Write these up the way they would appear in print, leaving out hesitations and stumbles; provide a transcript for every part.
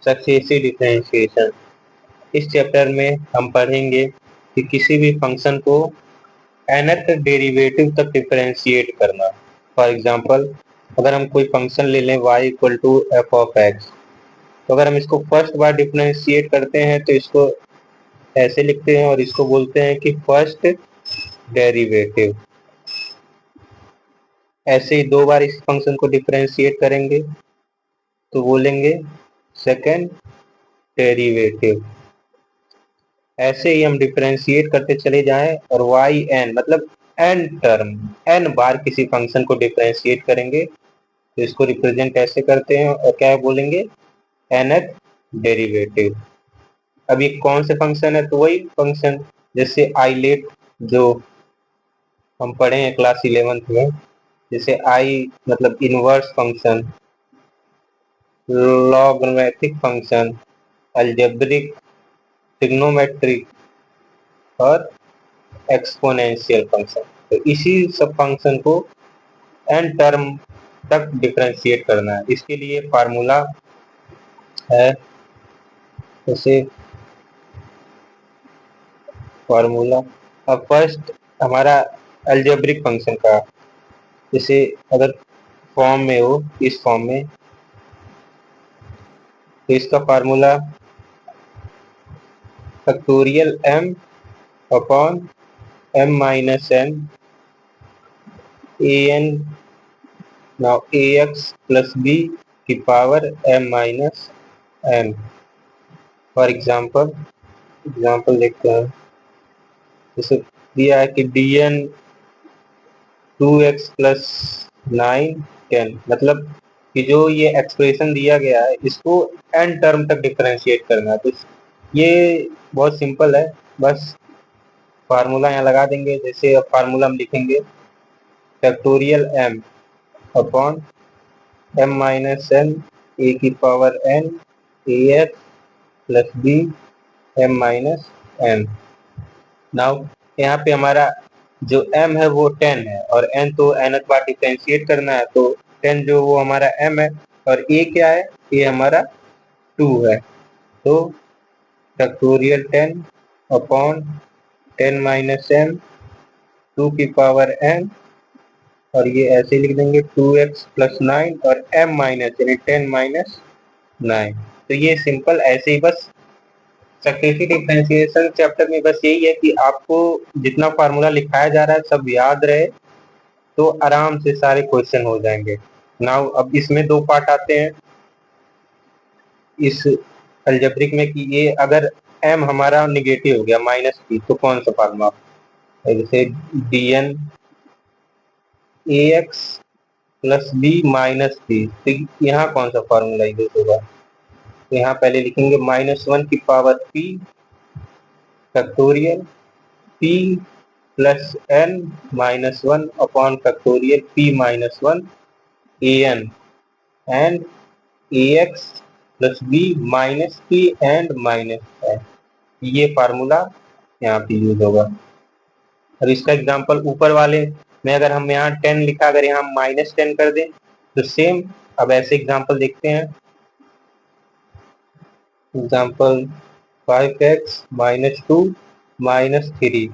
Successive differentiation. इस chapter में हम पढ़ेंगे कि किसी भी फंक्शन को nth डेरिवेटिव तक डिफरेंशिएट करना। फॉर एग्जांपल, अगर हम कोई फंक्शन ले लें y equal to F of X, तो अगर हम इसको फर्स्ट बार डिफरेंशिएट करते हैं तो इसको ऐसे लिखते हैं और इसको बोलते हैं कि फर्स्ट डेरिवेटिव। ऐसे ही दो बार इस फंक्शन को डिफरेंशिएट करेंगे तो बोलेंगे सेकंड डेरिवेटिव। ऐसे ही हम डिफरेंशिएट करते चले जाएं और वाई एन मतलब एन टर्म, एन बार किसी फंक्शन को डिफरेंशिएट करेंगे तो इसको रिप्रेजेंट ऐसे करते हैं और क्या बोलेंगे, nth डेरिवेटिव। अब ये कौन से फंक्शन है, तो वही फंक्शन जैसे आइलेट जो हम पढ़े हैं क्लास 11th में, जैसे आई मतलब inverse function, logarithmic function, algebraic, trigonometric और एक्सपोनेंशियल फंक्शन। तो इसी सब फंक्शन को एन टर्म तक डिफरेंशिएट करना है। इसके लिए फार्मूला है, जैसे फार्मूला अब फर्स्ट हमारा अलजेब्रिक फंक्शन का, जैसे अगर फॉर्म में हो इस फॉर्म में, तो इसका formula factorial m upon m minus n an now ax plus b की power m minus n। For example देखते हैं, जैसे दिया है कि dn 2x प्लस 9 10, मतलब कि जो ये एक्सप्रेशन दिया गया है इसको n टर्म तक डिफरेंशिएट करना है। तो ये बहुत सिंपल है, बस फार्मूला यहाँ लगा देंगे। जैसे अब फार्मूला हम लिखेंगे factorial m upon m minus n a की power n ax plus b m minus n। Now यहाँ पे हमारा जो m है वो 10 है और n तो nth बार डिफरेंशिएट करना है, तो 10 जो वो हमारा m है और a क्या है, a हमारा 2 है। तो फैक्टोरियल 10 अपॉन 10 माइनस m 2 की पावर n, और ये ऐसे लिख देंगे 2x प्लस 9 और m माइनस यानी 10 माइनस 9। तो ये सिंपल ऐसे ही बस सक्सेसिव डिफरेंशिएशन चैप्टर में बस यही है कि आपको जितना फार्मूला लिखाया जा रहा है सब याद रहे तो आराम से सारे क्वेश्चन हो जाएंगे। नाउ अब इसमें दो पार्ट आते हैं इस अलजेब्रिक में कि ये अगर m हमारा निगेटिव हो गया माइनस p, तो कौन सा फार्मूला, जैसे dn ax plus b minus p, तो यहाँ कौन सा फार्मूला यूज होगा, तो यहाँ पहले लिखेंगे -1 की power p factorial p plus n minus 1 upon factorial p minus 1 an and ax plus b minus p and minus n। ये फार्मूला यहाँ पे यूज होगा। और इसका एग्जांपल ऊपर वाले में अगर हम यहाँ 10 लिखा, अगर यहाँ -10 कर दें तो सेम। अब ऐसे एग्जांपल देखते हैं, एग्जांपल 5x माइनस 2 माइनस 3।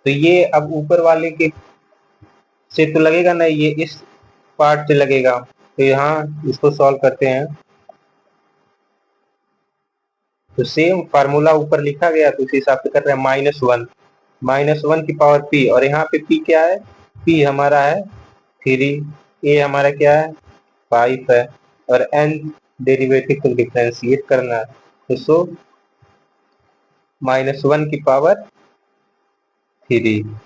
तो ये अब ऊपर वाले के से तो लगेगा ना, ये इस पार्ट से लगेगा। तो यहाँ इसको सॉल्व करते हैं तो सेम फार्मूला ऊपर लिखा गया तो उस हिसाब से कर रहे हैं -1 की पावर p, और यहाँ पे p क्या है, p हमारा है 3, a हमारा क्या है 5 है, और n डेरिवेटिव को डिफरेंशिएट करना है, तो सो -1 की पावर 3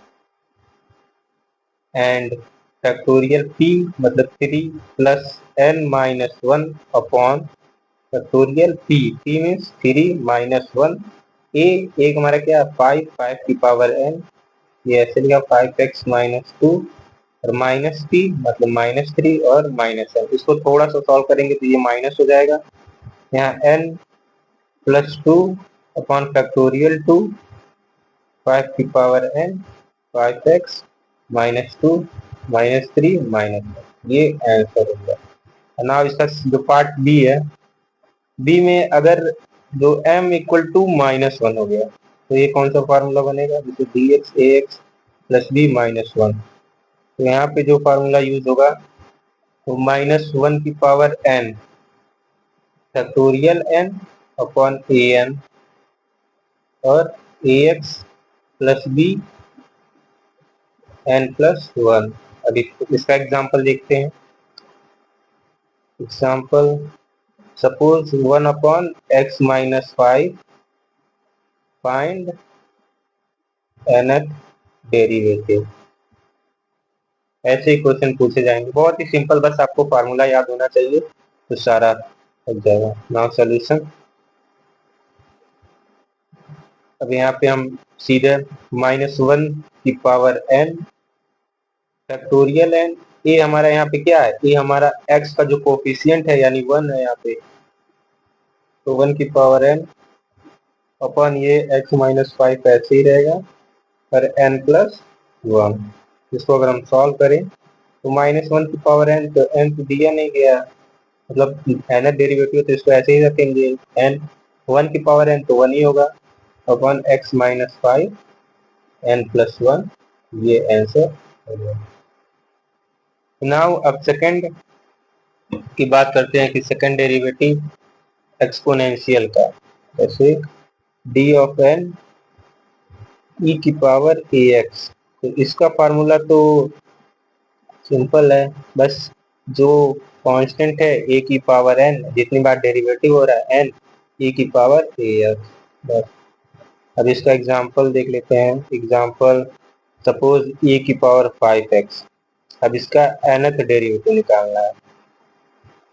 एंड फैक्टोरियल p मतलब 3 plus n minus 1 upon factorial p means 3 minus 1, एक हमारा क्या है 5 की पावर n, ये ऐसे लिखा 5x माइनस 2 और माइनस p मतलब -3 और माइनस n। इसको थोड़ा सा सॉल्व करेंगे तो ये माइनस हो जाएगा, यहाँ n प्लस 2 अपॉन फैक्टोरियल 2 5 की power n 5x minus 2 minus 3 minus 1, ये आंसर होगा। नाउ इसका जो पार्ट बी है, बी में अगर जो m इक्वल टू -1 हो गया तो ये कौन सा फार्मूला बनेगा, जैसे डी एक्स ए एक्स प्लस बी -1। तो यहाँ पे जो फार्मूला यूज होगा वो -1 की power n factorial n upon A N और A X plus B n+1। अब इसका एग्जाम्पल देखते हैं। Example suppose 1/x-5 find nth derivative. ऐसे ही क्वेश्चन पूछे जाएंगे, बहुत ही सिंपल, बस आपको फार्मूला याद होना चाहिए तो सारा लग जाएगा। Now solution. अब यहाँ पे हम सीधे -1 की पावर n फैक्टोरियल n, ए हमारा यहाँ पे क्या है, ए हमारा x का जो कोफिशियंट है यानी 1 है यहाँ पे, तो 1 की पावर n अपन ये x-5 ऐसे ही रहेगा और n+1। इसको अगर हम सॉल्व करें तो -1 की पावर n, तो n तो दिया नहीं गया, मतलब nth डेरिवेटिव, तो इसको ऐसे ही रखेंगे। n 1 की पावर n तो 1 ही होगा अपन x-5 n+1, ये आंसर हो गया। नाउ अब सेकंड की बात करते हैं कि सेकंड डेरिवेटिव एक्सपोनेंशियल का, जैसे डी ऑफ एन ई की पावर ए एक्स। तो इसका फार्मूला तो सिंपल है, बस जो कांस्टेंट है ए की पावर एन, जितनी बार डेरिवेटिव हो रहा है एन, ई की पावर ए एक्स, बस। अब इसका एग्जांपल देख लेते हैं। एग्जांपल सपोज ए की पावर 5x। अब इसका nth डेरिवेटिव निकालना है,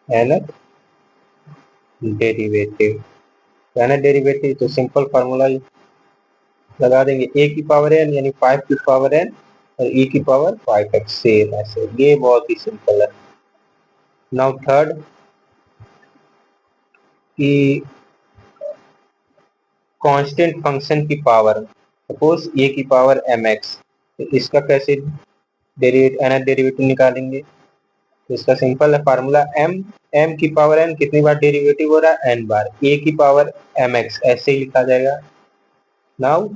nth डेरिवेटिव। nth डेरिवेटिव तो सिंपल फार्मूला लगा देंगे, ए की पावर एन यानी 5 की पावर एन और ई की पावर 5x, सेम ऐसे, ये बहुत ही सिंपल है। नाउ थर्ड की कांस्टेंट फंक्शन की पावर, सपोज ए की पावर mx, तो इसका कैसे nth डेरिवेटिव निकालेंगे, तो इसका सिंपल है फार्मूला m की पावर n, कितनी बार डेरिवेटिव हो रहा है n बार, a की पावर mx ऐसे ही लिखा जाएगा। नाउ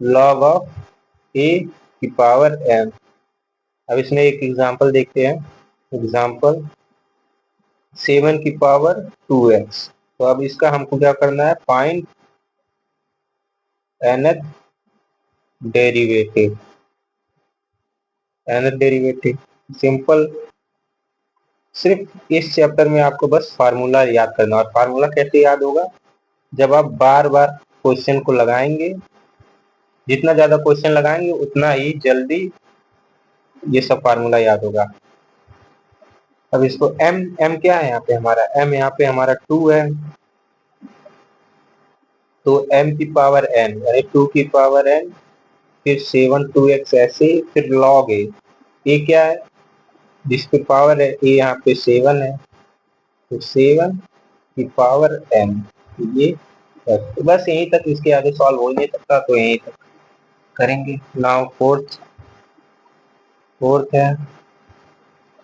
लॉग ऑफ a की पावर m। अब इसमें एक एग्जांपल देखते हैं। एग्जांपल 7 की पावर 2x। तो अब इसका हमको क्या करना है, find nth derivative. nth derivative simple, सिर्फ इस चैप्टर में आपको बस फार्मूला याद करना। और फार्मूला कैसे याद होगा, जब आप बार बार क्वेश्चन को लगाएंगे, जितना ज्यादा क्वेश्चन लगाएंगे उतना ही जल्दी ये सब फार्मूला याद होगा। अब इसको m क्या है यहाँ पे हमारा, m यहाँ पे हमारा 2 है, तो m की पावर n यानी 2 की पावर n, फिर 7 2x ऐसे, फिर log a। ये क्या है, जिसकी पावर है a यहाँ पे 7 है, तो 7 की पावर n, ये बस यहीं तक, इसके आगे सॉल्व हो ही नहीं सकता, तो यहीं तक करेंगे। नाउ फोर्थ है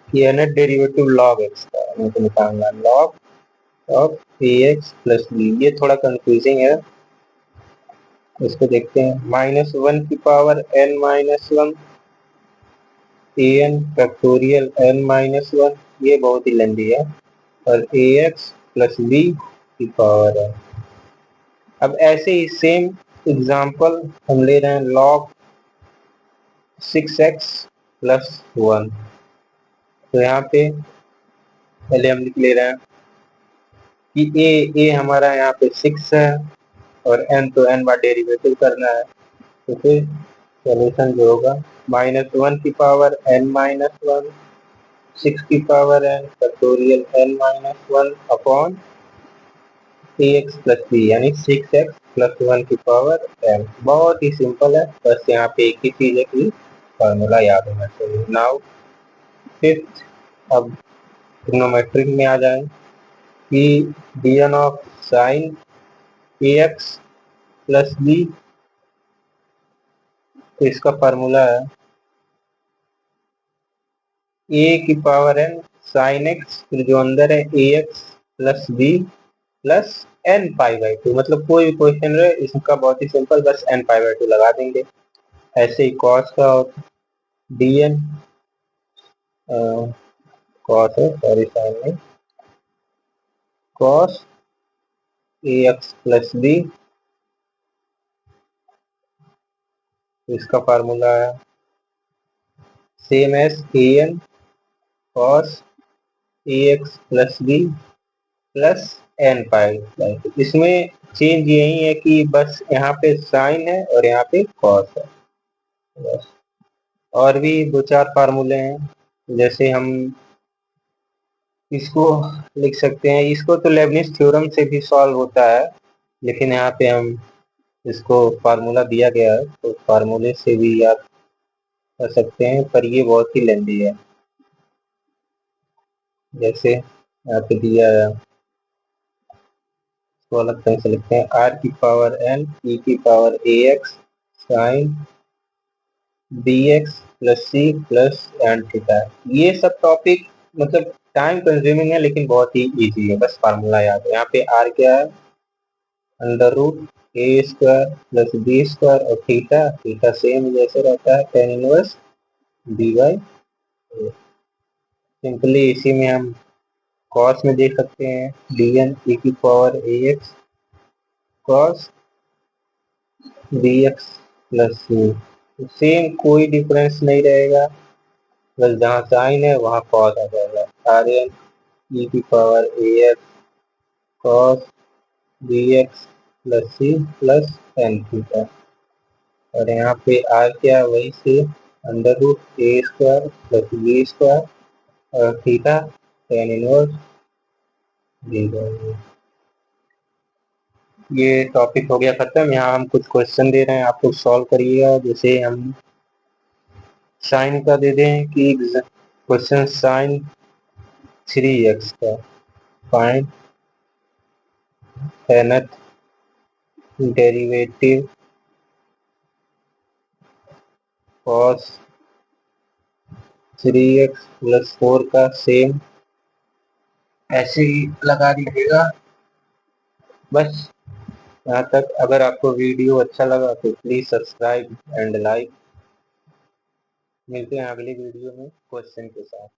कि nth डेरिवेटिव log x का हमको निकालना है, log of ax plus b। ये थोड़ा कंफ्यूजिंग है, इसको देखते हैं। -1 की power n-1 an factorial n-1, ये बहुत ही लंबी है, और ax प्लस b की पावर है। अब ऐसे ही सेम एग्जांपल हम ले रहे हैं, log 6x प्लस 1। तो यहाँ पे पहले हम लिख ले रहे हैं कि a हमारा यहाँ पे 6 है और n तो n बार डेरिवेटिव करना है, तो फिर सोल्यूशन जो होगा -1 की पावर n-1, 6 की power n factorial n-1 upon ax plus b यानी 6x प्लस 1 की पावर n। बहुत ही सिंपल है, बस यहाँ पे एक ही चीज है कि फॉर्मूला याद होना चाहिए। नाउ फिफ्थ, अब ट्रिग्नोमेट्रिक में आ जाए कि dn of sine ax plus b, तो इसका फार्मूला है a की पावर n साइन x, फिर जो अंदर है ax plus b plus N pi by two, मतलब कोई भी क्वेश्चन रहे इसका बहुत ही सिंपल, बस एन पाई बाई टू लगा देंगे। ऐसे ही कॉस का डी एन, कॉस है सॉरी साइन नहीं, cos A X plus B, इसका फार्मूला है same S A N cos A X plus B plus N pi by two. इसमें चेंज यही है कि बस यहाँ पे साइन है और यहाँ पे कॉस है बस। और भी दो चार फार्मूले हैं, जैसे हम इसको लिख सकते हैं, इसको तो लेबनिज थ्योरम से भी सॉल्व होता है, लेकिन यहाँ पे हम इसको फार्मूला दिया गया है तो फार्मूले से भी याद कर सकते हैं, पर ये बहुत ही लेंदी है। जैसे यहाँ पे दिया है, इसको अलग तरह से लिखते हैं, आर की पावर एन ई की power A X sine B X plus C plus N theta. ये सब टॉपिक मतलब टाइम कंज्यूमिंग है लेकिन बहुत ही इजी है, बस फार्मूला याद है। यहाँ पे आर क्या है, under root A square plus B square, और थीटा, थीटा सेम जैसे रहता है ten inverse D by. Simply इसी में हम कॉस में देख सकते हैं, डी एन ई की power A X cos B X plus C, same कोई डिफरेंस नहीं रहेगा, बस जहाँ साइन है वहाँ कॉस आ जाएगा, आर एन ई की power A X cos B X plus C plus N theta. और यहाँ पे आर क्या, वही से under root A square plus B square और theta tan inverse D by. ये टॉपिक हो गया खत्म। यहाँ हम कुछ क्वेश्चन दे रहे हैं, आप लोग सॉल्व करिएगा। जैसे हम साइन का दे दें कि क्वेश्चन साइन 3x का find nth derivative cos 3x plus 4 का सेम, ऐसे ही लगा दीजिएगा बस यहाँ तक। अगर आपको वीडियो अच्छा लगा तो प्लीज सब्सक्राइब एंड लाइक। मिलते हैं अगली वीडियो में क्वेश्चन के साथ।